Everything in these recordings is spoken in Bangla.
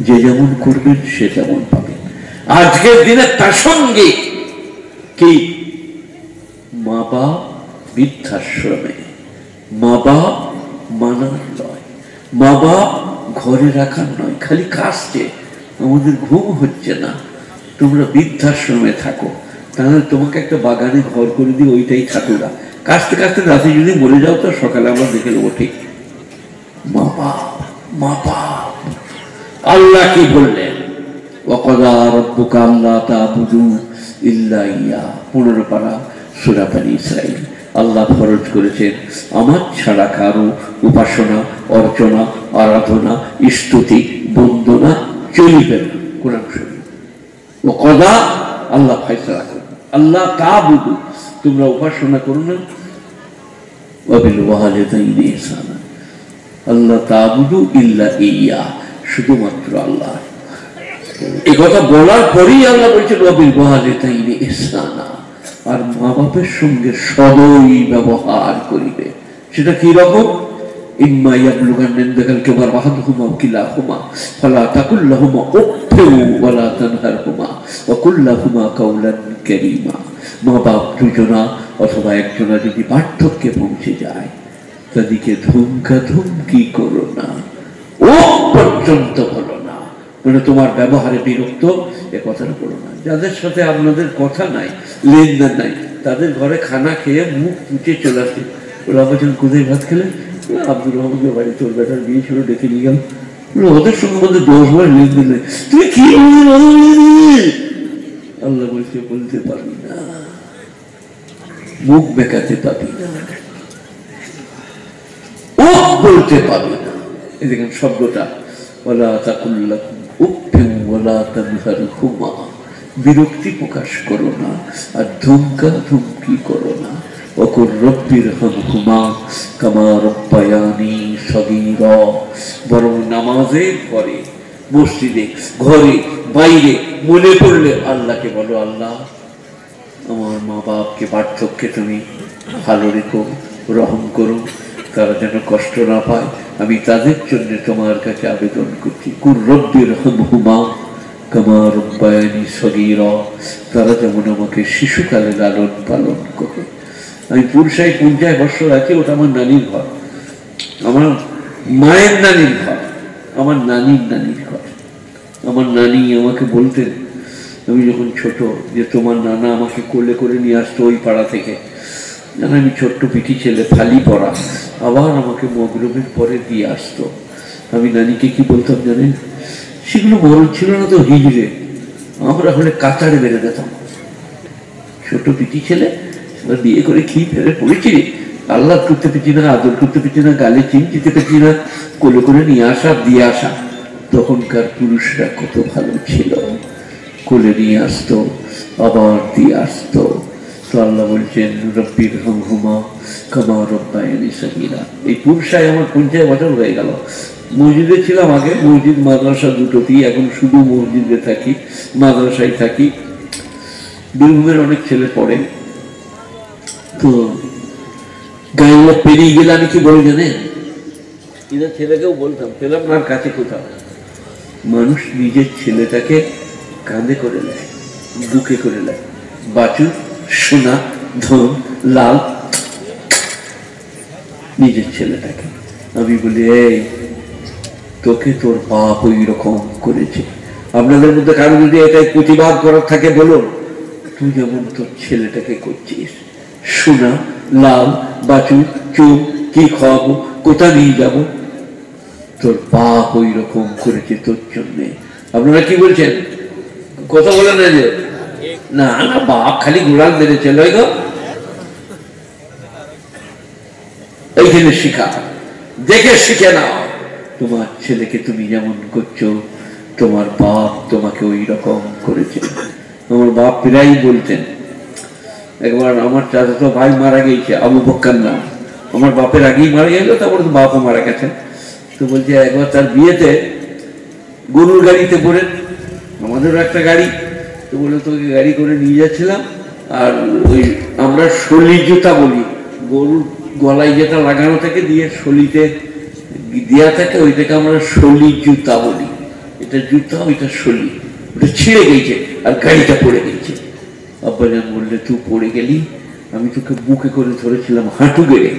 যে যেমন করবেন সে তেমন পাবেন। আজকের দিনে প্রাসঙ্গিক কি, মা বাপ বৃদ্ধাশ্রমে, মা বাপ মানার নয়, মা বাপ ঘরে রাখার নয়, খালি কাশছে, আমাদের ঘুম হচ্ছে না, তোমরা বৃদ্ধাশ্রমে থাকো, তাহলে তোমাকে একটা বাগানে ঘর করে দিয়ে ওইটাই থাকো না, কাশতে কাশতে রাতে যদি মরে যাও তো সকালে আমরা দেখে নেবো। ঠিক মা বাপ, মা বাপ। আল্লাহ কি বললেন, ওয়াকাদা রাব্বুকা আল্লা তা'বুদু ইল্লা ইয়্যাহ, 15 পারা সূরা বনী ইসরাঈল। আল্লাহ ফরজ করেছেন আমার ছাড়া কারো উপাসনা, অর্চনা, আরাধনা, স্তুতি, বন্দনা চলিবে না। কোরআন শরীফ ওয়াকাদা, আল্লাহ ফয়সালা করেন, আল্লাহ তা'বুদু, তোমরা উপাসনা করো না, ওয়া বিল ওয়ালিদাইনি ইহসানা, আল্লাহ তা'বুদু ইল্লা ইয়্যাহ, শুধুমাত্র আল্লাহ। এই কথা বলার পরেই আল্লাহ বলছেন ওয়া বিল ওয়ালিদাইনি ইহসানা, আর মা বাপের সঙ্গে সদয় ব্যবহার করিবে। সেটা কি রকম, ইম্মা ইয়াবলুগান্না ইনদাকাল কিবারা আহাদুহুমা আও কিলাহুমা ফালা তাকুল লাহুমা উফফিন ওয়া লা তানহারহুমা ওয়া কুল লাহুমা কাওলান কারীমা। মা বাপ দুজনা অথবা একজনা যদি বার্ধক্যে পৌঁছে যায়, তাদেরকে ধমকি করো না, ও পর্যন্ত বলো না, মানে তোমার ব্যবহারে বিরক্ত, এ কথাটা বলো না। যাদের সাথে আপনাদের কথা নাই, লেনদেন নাই, তাদের ঘরে খানা খেয়ে মুখ মুছে চলে আসে, ওরা বলছেন কোথায় ভাত খেলে, আব্দুর রহমানের বাড়ি তোর বেটার বিয়ে ছিল, ডেকে নিয়ে গেল, ওদের সঙ্গে আমাদের 10 বার লেনদেন নেই, তুই কি আল্লাহ বলছে বলতে পারবি না, মুখ বেঁকাতে পারবি না, ও বলতে পারবি না। এই দেখেন শব্দটা, ওয়ালা তাকুল লাহুম উফফিন ওয়া লা তানহারহুমা, বিরক্তি প্রকাশ করো না আর ধমকি করো না। ওয়াকুর রব্বিরহামহুমা কামা রাব্বায়ানি সগীরা, বরং নামাজের পরে, মসজিদে, ঘরে, বাইরে মনে পড়লে আল্লাহকে বলো, আল্লাহ আমার মা বাপকে বার্ধক্যে তুমি ভালো রেখো, রহম করো, তারা যেন কষ্ট না পায়, আমি তাদের জন্য তোমার কাছে আবেদন করছি। কুর রব্বিরহামহুমা কামা রাব্বায়ানি সগীরা, তারা যেমন আমাকে শিশুকালে লালন পালন করে। আমি পুরসাই 50 বছর আছি, ওটা আমার নানির ঘর, আমার মায়ের নানির ঘর, আমার নানির ঘর। আমার নানি আমাকে বলতেন, আমি যখন ছোট, যে তোমার নানা আমাকে কোলে করে নিয়ে আসতো ওই পাড়া থেকে, জানা আমি ছোট্ট পিঠি ছেলে, ফালি পড়া, আবার আমাকে মগরবের পরে দিয়ে আসতো। আমি নানিকে কি বলতাম জানেন, সেগুলো মরণ ছিল না তো হিজড়ে, আমরা হলে কাতারে বেড়ে যেতাম, ছোট পিঠি ছেলে, বিয়ে করে কি ফেলে পড়েছি, আল্লাহ করতে পেরেছি না, আদর করতে পেরেছি না, গালে চিনতে পেরেছি না, কোলে করে নিয়ে আসা, দিয়ে আসা। তখনকার পুরুষরা কত ভালো ছিল, কোলে নিয়ে আসতো, আবার দিয়ে আসতো। তো আল্লাহ বলছেন রব্বিরহামহুমা কামা রাব্বায়ানি সগীরা। এই পুরুষাই আমার 50 বছর হয়ে গেল। মসজিদে ছিলাম আগে, মসজিদ মাদ্রাসা দুটোতেই, এখন শুধু মসজিদে থাকি, মাদ্রাসায় থাকি। বীরভূমের অনেক ছেলে পড়ে, তো গায়ে পেরিয়ে গেলে আমি কি বলি জানেন, এদের ছেলেকেও বলতাম, পেলাম না কাছে কোথাও, মানুষ নিজের ছেলেটাকে কাঁধে করে নেয়, বুকে করে নেয়, বাছু, সোনা, ধন, লাল, নিজের ছেলেটাকে। আমি বলি, এই তোকে তোর বাপ ওই রকম করেছে। আপনাদের মধ্যে কারো যদি এটাই প্রতিবাদ করার থাকে বলুন, তুই যেমন তোর ছেলেটাকে করছিস, সোনা, লাল, বাছু, চুপ, কি খাওয়াবো, কোথা নিয়ে যাবো, তোর বাপ ওই রকম করেছে তোর জন্যে। আপনারা কি বলছেন, কথা বলে না যে না না বাপ খালি গোড়াল মেরেছে, লয় গো, এইখানে শিখা, দেখে শিখে নাও, তোমার ছেলেকে তুমি যেমন করছো তোমার বাপ তোমাকে ওই রকম করেছে। আমার বাপ প্রায় বলতেন, একবার আমার চাচাতো ভাই মারা গিয়েছে, আবু বক্কর নাম, আমার বাপের আগেই মারা গেল, তারপরে তো বাপও মারা গেছে। তো বলছে একবার তার বিয়েতে গরুর গাড়িতে পড়ে, আমাদেরও একটা গাড়ি, তো বলে তোকে গাড়ি করে নিয়ে যাচ্ছিলাম, আর ওই আমরা শলি জুতা বলি, গরুর গলায় যেটা লাগানো থাকে দিয়ে শলিতে দেওয়া থাকে, ওইটাকে আমরা শলি জুতা বলি। এটা জুতা, ওইটা শলি, ওটা ছিঁড়ে গেছে আর গাড়িটা পড়ে গেছে। আব্বাজান বললে তুই পড়ে গেলি, আমি তোকে বুকে করে ধরেছিলাম, হাঁটু গেড়ে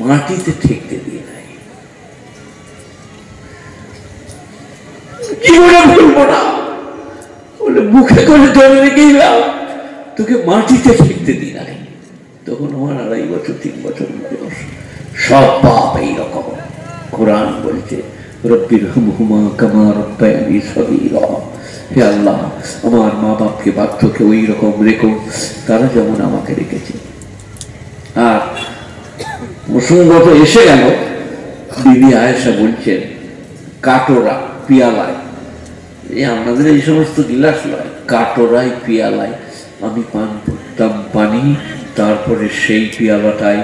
মাটিতে ঠেকতে দিয়ে নাই, জীবনে ভুলবো না। বলে মুখে করে ধরে রেখেছিলাম, তোকে মাটিতে ঠেকতে দিই নাই। তখন আমার 2.5 বছর 3 বছর বয়স। সব বাপ এইরকম। কোরআন বলছে রব্বির হামহুমা কামা রাব্বায়ানি সগীরা, হে আল্লাহ আমার মা বাপকে বাধ্যকে ওই রকম রেখো তারা যেমন আমাকে রেখেছে। আর প্রসঙ্গত এসে গেল, বিবি আয়েশা বলছেন কাটোরা পিয়ালায়, এই আমাদের এই সমস্ত গিলাস নয়, কাটোরায় পিয়ালায় আমি পান করতাম পানি, তারপরে সেই পিয়ালাটায়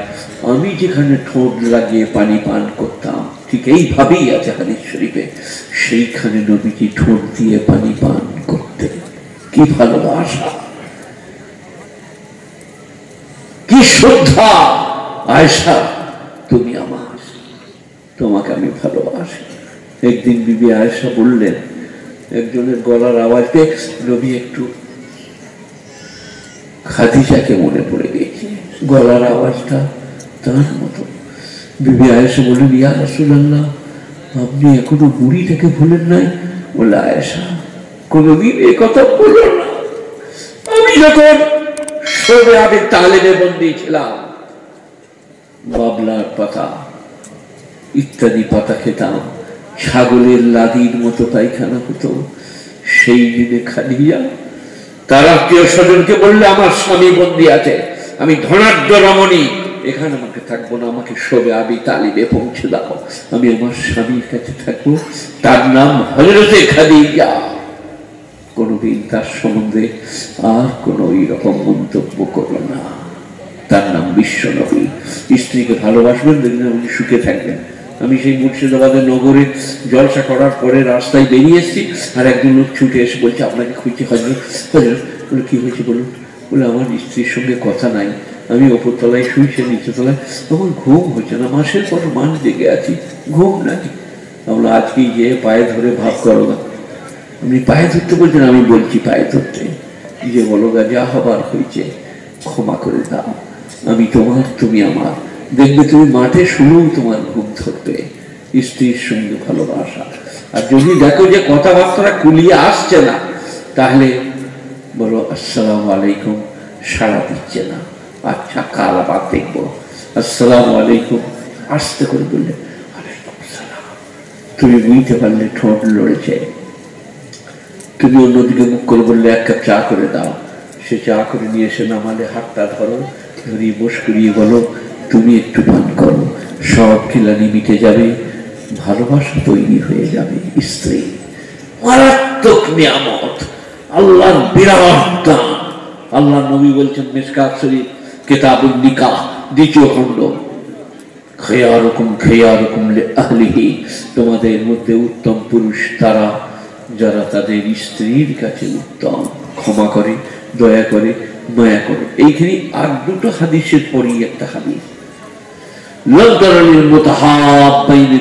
আমি যেখানে ঠোঁট লাগিয়ে পানি পান করতাম, ঠিক এইভাবেই আছে হাদিস শরীফে, সেইখানে নবীজি ঠোঁট দিয়ে পানি পান করতেন। কি ভালোবাসা, কি শ্রদ্ধা! আয়েশা তুমি আমার, তোমাকে আমি ভালোবাসি। একদিন বিবি আয়েশা বললেন, একজনের গলার আওয়াজ পেয়ে নবী একটু খাদিজাকে মনে পড়ে গেছে, গলার আওয়াজটা তার মতো। বিবি আয়েশা বললেন, ইয়া রাসূলুল্লাহ আপনি এখনো বুড়িটাকে ভুলেন নাই? বলে আয়েশা কোনদিন এ কথা বলল না, আমি যখন শোবে আবে তালেবে বন্দী ছিলাম, বাবলার পাতা ইত্যাদি পাতা খেতাম, ছাগলের লাদির মতো পায়খানা হতো, সেই দিনে খাদিজা তার আত্মীয় স্বজনকে বললে আমার স্বামী বন্দী আছে, আমি ধনাঢ্য রমণী, এখানে আমাকে থাকবো না, আমাকে শোবে আবি তালিবে পৌঁছে দাও, আমি আমার স্বামীর কাছে থাকবো, তার নাম হযরতে খাদিজা। কোনদিন তার সম্বন্ধে আর কোনো ওই রকম মন্তব্য করো না, তার নাম বিশ্বনবী। স্ত্রীকে ভালোবাসবেন, দেখবেন উনি সুখে থাকবেন। আমি সেই মুর্শিদাবাদের নগরে জলসা করার পরে রাস্তায় বেরিয়ে এসেছি, আর একজন লোক ছুটে এসে বলছে আপনাকে খুঁজছি হযরত। হযরত বলে কি হয়েছে বলুন? বলে আমার স্ত্রীর সঙ্গে কথা নাই, আমি ওপরতলায় শুয়েছি, নিচে তলায় আমার ঘুম হচ্ছে না, মাসের পর মাস জেগে আছি, ঘুম নাই। আমরা আজকে গিয়ে পায়ে ধরে ভাব করো না। আপনি পায়ে ধরতে বলছেন, আমি বলছি পায়ে ধরতে, যে বলো গা যা হবার হয়েছে ক্ষমা করে দাও, আমি তোমার তুমি আমার, দেখবে তুমি মাঠে শুনেও তোমার ঘুম ধরবে। স্ত্রীর সঙ্গে ভালোবাসা। আর যদি দেখো যে কথাবার্তা কুলিয়ে আসছে না, তাহলে বলো আসসালামু আলাইকুম, সাড়া দিচ্ছে না, আচ্ছা কাল আবার দেখবো, আসসালামু আলাইকুম, আস্তে করে বললে ওয়ালাইকুম সালাম, তুমি বুঝতে পারলে ঠোঁট লড়েছে। তুমি অন্যদিকে মুখ করে বললে এক কাপ চা করে দাও, সে চা করে নিয়ে এসে নামালে হাতটা ধরো, ধরিয়ে বস করিয়ে বলো তুমি একটু পান করো, সব খিলানি মিটে যাবে, ভালোবাসা তৈরি হয়ে যাবে। স্ত্রী মারাত্মক নিয়ামত, আল্লাহর বিরাট দান। আল্লাহ নবী বলছেন মিশকাত শরীফ কিতাবুন নিকাহ 2য় খণ্ড, খেয়ারুকুম খেয়ারুকুম লিআহলিহি, তোমাদের মধ্যে উত্তম পুরুষ তারা যারা তাদের স্ত্রীর কাছে উত্তম, ক্ষমা করে, দয়া করে, মায়া করে। এইখানে আর 2টো হাদিসের পরই একটা হাদিস, লাউ তারানিল মুতাহাব্বাইনি